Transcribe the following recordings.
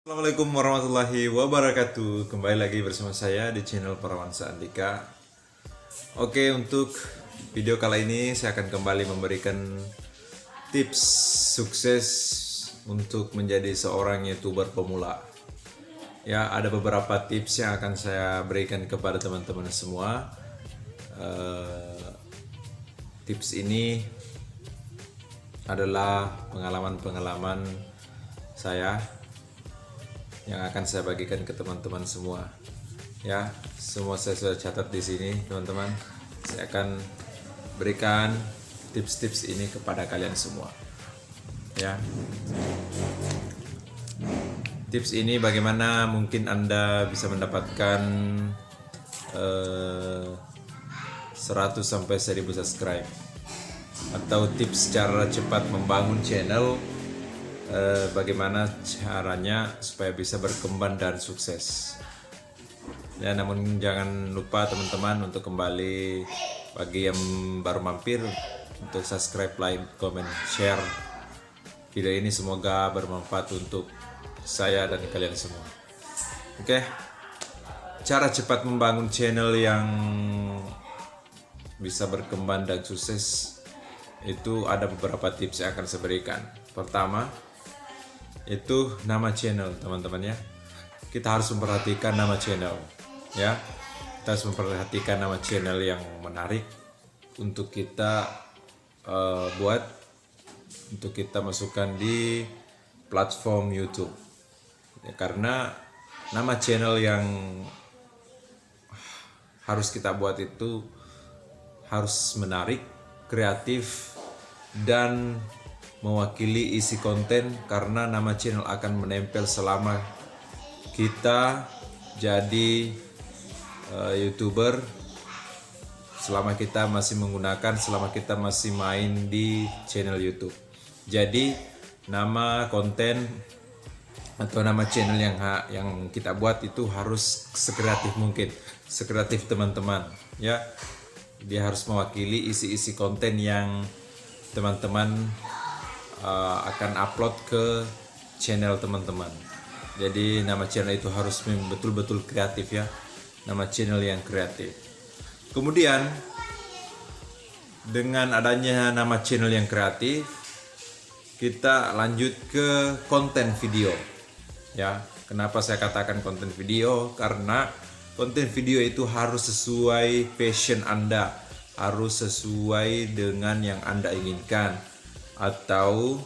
Assalamualaikum warahmatullahi wabarakatuh. Kembali lagi bersama saya di channel Parawansa Andika. Oke, untuk video kali ini saya akan kembali memberikan tips sukses untuk menjadi seorang YouTuber pemula. Ya, ada beberapa tips yang akan saya berikan kepada teman-teman semua. Tips ini adalah pengalaman-pengalaman saya yang akan saya bagikan ke teman-teman semua. Ya, semua saya sudah catat di sini, teman-teman. Saya akan berikan tips-tips ini kepada kalian semua. Ya. Tips ini bagaimana mungkin Anda bisa mendapatkan 100 sampai 1000 subscribe, atau tips cara cepat membangun channel, bagaimana caranya supaya bisa berkembang dan sukses. Ya, namun jangan lupa teman-teman untuk kembali, bagi yang baru mampir, untuk subscribe, like, comment, share video ini. Semoga bermanfaat untuk saya dan kalian semua. Oke, cara cepat membangun channel yang bisa berkembang dan sukses itu ada beberapa tips yang akan saya berikan. Pertama, itu nama channel, teman-teman ya. Kita harus memperhatikan nama channel, ya. Kita harus memperhatikan nama channel yang menarik untuk kita buat, untuk kita masukkan di platform YouTube. Ya, karena nama channel yang harus kita buat itu harus menarik, kreatif, dan mewakili isi konten, karena nama channel akan menempel selama kita jadi YouTuber, selama kita masih menggunakan, selama kita masih main di channel YouTube. Jadi nama konten atau nama channel yang kita buat itu harus sekreatif mungkin, sekreatif teman-teman ya. Dia harus mewakili isi-isi konten yang teman-teman akan upload ke channel teman-teman. Jadi nama channel itu harus betul-betul kreatif ya, nama channel yang kreatif. Kemudian dengan adanya nama channel yang kreatif, kita lanjut ke konten video ya. Kenapa saya katakan konten video? Karena konten video itu harus sesuai passion Anda, harus sesuai dengan yang Anda inginkan. Atau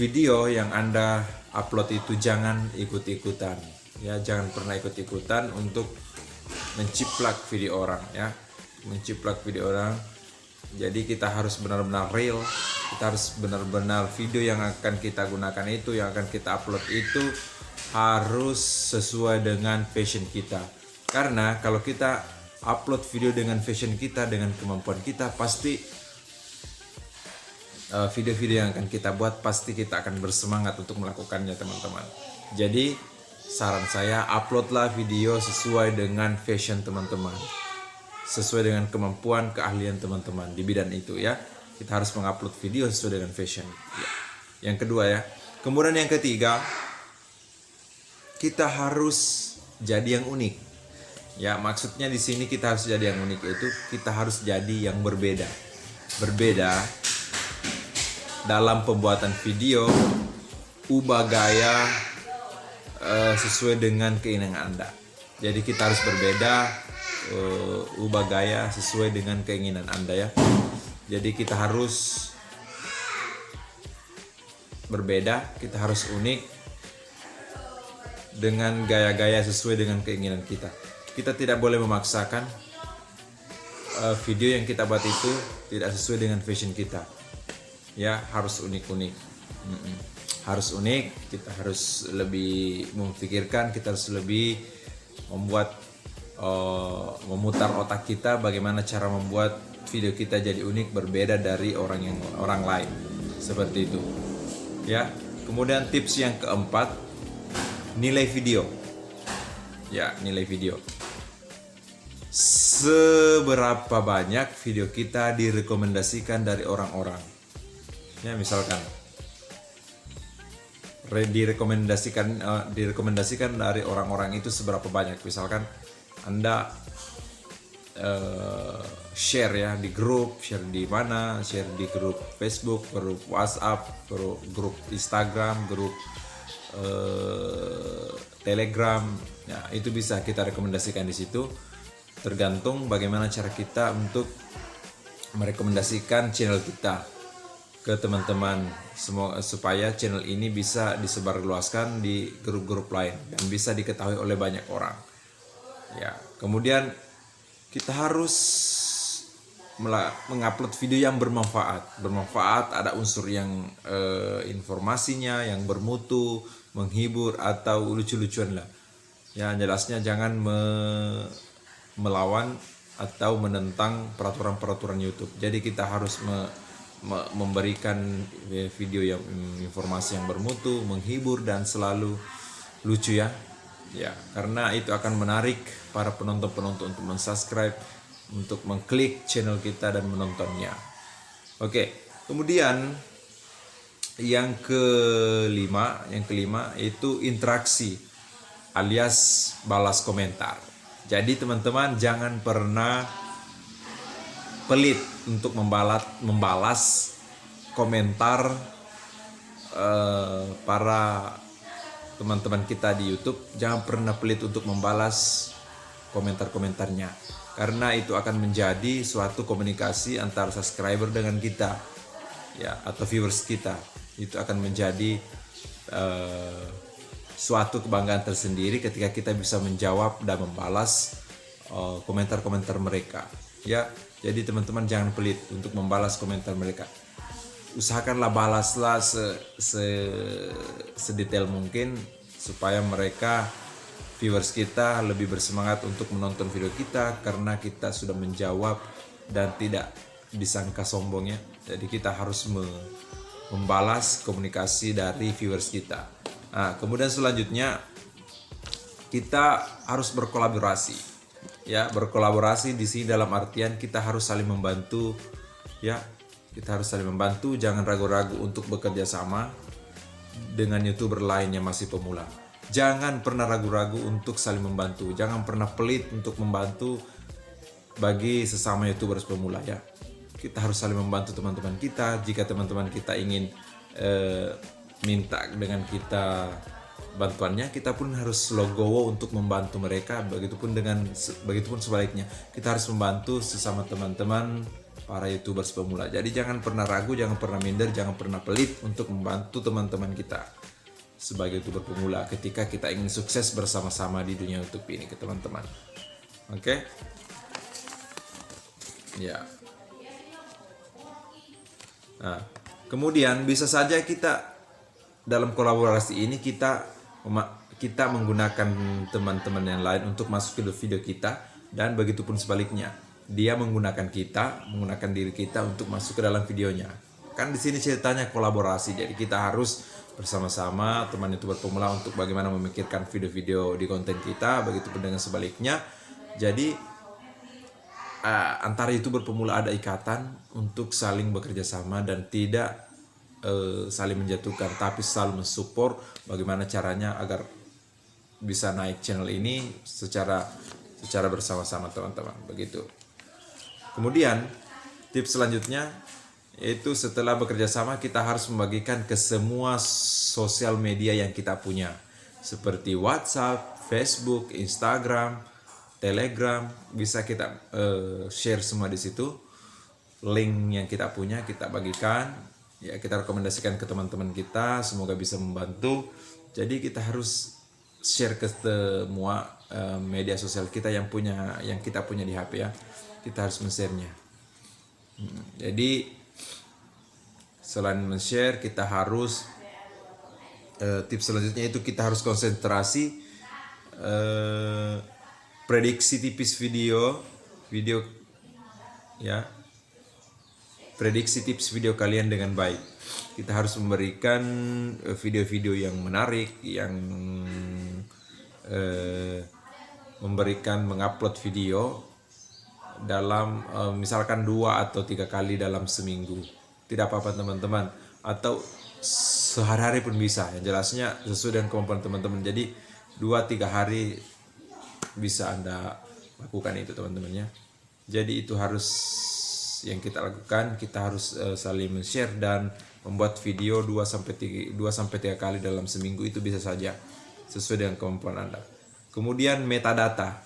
video yang Anda upload itu jangan ikut-ikutan ya, jangan pernah ikut-ikutan untuk menciplak video orang ya, menciplak video orang. Jadi kita harus benar-benar real, kita harus benar-benar video yang akan kita gunakan itu, yang akan kita upload itu harus sesuai dengan passion kita. Karena kalau kita upload video dengan passion kita, dengan kemampuan kita, pasti video-video yang akan kita buat pasti kita akan bersemangat untuk melakukannya, teman-teman. Jadi saran saya, uploadlah video sesuai dengan passion teman-teman, sesuai dengan kemampuan, keahlian teman-teman di bidang itu ya. Kita harus mengupload video sesuai dengan passion ya. Yang kedua ya. Kemudian yang ketiga, kita harus jadi yang unik ya. Maksudnya di sini kita harus jadi yang unik, itu kita harus jadi yang berbeda dalam pembuatan video. Ubah gaya sesuai dengan keinginan Anda. Jadi kita harus berbeda, ubah gaya sesuai dengan keinginan Anda ya. Jadi kita harus berbeda, kita harus unik dengan gaya-gaya sesuai dengan keinginan kita. Kita tidak boleh memaksakan video yang kita buat itu tidak sesuai dengan fashion kita ya. Harus unik-unik, harus unik. Kita harus lebih memikirkan, kita harus lebih membuat memutar otak kita bagaimana cara membuat video kita jadi unik, berbeda dari orang lain, seperti itu ya. Kemudian tips yang keempat, nilai video ya. Nilai video, seberapa banyak video kita direkomendasikan dari orang-orang ya. Misalkan direkomendasikan dari orang-orang itu seberapa banyak. Misalkan Anda share ya di grup, share di mana, share di grup Facebook, grup WhatsApp, grup Instagram, grup Telegram. Ya, itu bisa kita rekomendasikan di situ. Tergantung bagaimana cara kita untuk merekomendasikan channel kita ke teman-teman, supaya channel ini bisa disebarluaskan di grup-grup lain dan bisa diketahui oleh banyak orang. Ya, kemudian kita harus mengupload video yang bermanfaat, ada unsur yang informasinya yang bermutu, menghibur atau lucu-lucuan lah. Ya, jelasnya jangan melawan atau menentang peraturan-peraturan YouTube. Jadi kita harus memberikan video yang informasi yang bermutu, menghibur dan selalu lucu ya. Ya, karena itu akan menarik para penonton-penonton untuk mensubscribe, untuk mengklik channel kita dan menontonnya. Oke, kemudian yang kelima itu interaksi alias balas komentar. Jadi teman-teman jangan pernah pelit untuk membalas komentar para teman-teman kita di YouTube. Jangan pernah pelit untuk membalas komentar-komentarnya, karena itu akan menjadi suatu komunikasi antara subscriber dengan kita ya, atau viewers kita. Itu akan menjadi suatu kebanggaan tersendiri ketika kita bisa menjawab dan membalas komentar-komentar mereka ya. Jadi teman-teman jangan pelit untuk membalas komentar mereka. Usahakanlah balaslah sedetail mungkin supaya mereka, viewers kita, lebih bersemangat untuk menonton video kita karena kita sudah menjawab dan tidak disangka sombongnya. Jadi kita harus membalas komunikasi dari viewers kita. Nah, kemudian selanjutnya kita harus berkolaborasi. Ya, berkolaborasi di sini dalam artian kita harus saling membantu ya. Kita harus saling membantu, jangan ragu-ragu untuk bekerja sama dengan YouTuber lain yang masih pemula. Jangan pernah ragu-ragu untuk saling membantu, jangan pernah pelit untuk membantu bagi sesama YouTubers pemula ya. Kita harus saling membantu teman-teman kita. Jika teman-teman kita ingin minta dengan kita bantuannya, kita pun harus logowo untuk membantu mereka. Begitupun sebaliknya, kita harus membantu sesama teman-teman para YouTubers pemula. Jadi jangan pernah ragu, jangan pernah minder, jangan pernah pelit untuk membantu teman-teman kita sebagai YouTuber pemula ketika kita ingin sukses bersama-sama di dunia YouTube ini ke teman-teman. Oke? Ya. Nah, kemudian bisa saja kita dalam kolaborasi ini kita menggunakan teman-teman yang lain untuk masuk ke video kita, dan begitupun sebaliknya. Dia menggunakan diri kita untuk masuk ke dalam videonya. Kan di sini ceritanya kolaborasi. Jadi kita harus bersama-sama teman YouTuber pemula untuk bagaimana memikirkan video-video di konten kita, begitupun dengan sebaliknya. Jadi antara YouTuber pemula ada ikatan untuk saling bekerja sama dan tidak saling menjatuhkan, tapi selalu mensupport bagaimana caranya agar bisa naik channel ini secara bersama-sama teman-teman, begitu. Kemudian tips selanjutnya yaitu setelah bekerja sama kita harus membagikan ke semua sosial media yang kita punya, seperti WhatsApp, Facebook, Instagram, Telegram. Bisa kita share semua di situ. Link yang kita punya kita bagikan ya, kita rekomendasikan ke teman-teman kita, semoga bisa membantu. Jadi kita harus share ke semua media sosial kita yang kita punya di HP ya. Kita harus men-share-nya. Jadi selain men-share, kita harus tips selanjutnya itu kita harus konsentrasi prediksi tipis video ya. Prediksi tips video kalian dengan baik. Kita harus memberikan video-video yang menarik, yang mengupload video dalam misalkan 2 atau 3 kali dalam seminggu. Tidak apa-apa teman-teman, atau sehari-hari pun bisa. Yang jelasnya sesuai dengan kemampuan teman-teman. Jadi 2-3 hari bisa Anda lakukan itu teman-teman ya. Jadi itu harus yang kita lakukan, kita harus saling men-share dan membuat video 2-3 kali dalam seminggu, itu bisa saja sesuai dengan kemampuan Anda. Kemudian metadata.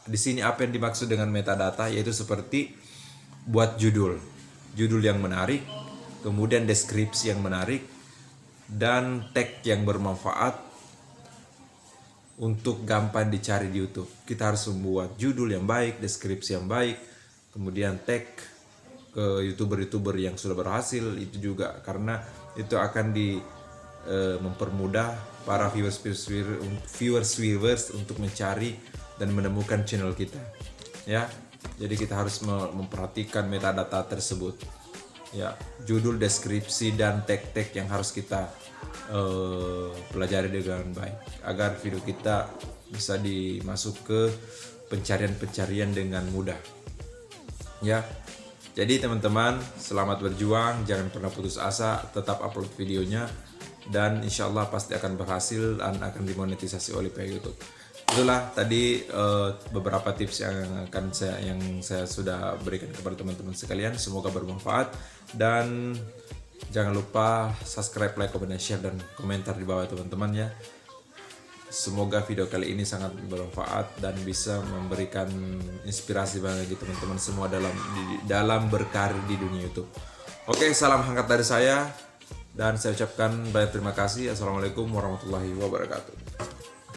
Di sini apa yang dimaksud dengan metadata, yaitu seperti buat judul yang menarik, kemudian deskripsi yang menarik, dan tag yang bermanfaat untuk gampang dicari di YouTube. Kita harus membuat judul yang baik, deskripsi yang baik, kemudian tag ke YouTuber yang sudah berhasil itu juga, karena itu akan mempermudah para viewers untuk mencari dan menemukan channel kita. Ya, jadi kita harus memperhatikan metadata tersebut. Ya, judul, deskripsi, dan tag-tag yang harus kita pelajari dengan baik agar video kita bisa dimasuk ke pencarian dengan mudah. Ya, jadi teman-teman, selamat berjuang, jangan pernah putus asa, tetap upload videonya, dan insya Allah pasti akan berhasil dan akan dimonetisasi oleh pihak YouTube. Itulah tadi beberapa tips yang saya sudah berikan kepada teman-teman sekalian. Semoga bermanfaat, dan jangan lupa subscribe, like, comment, dan share, dan komentar di bawah teman-teman ya. Semoga video kali ini sangat bermanfaat dan bisa memberikan inspirasi bagi teman-teman semua dalam berkarir di dunia YouTube. Oke, salam hangat dari saya, dan saya ucapkan banyak terima kasih. Assalamualaikum warahmatullahi wabarakatuh.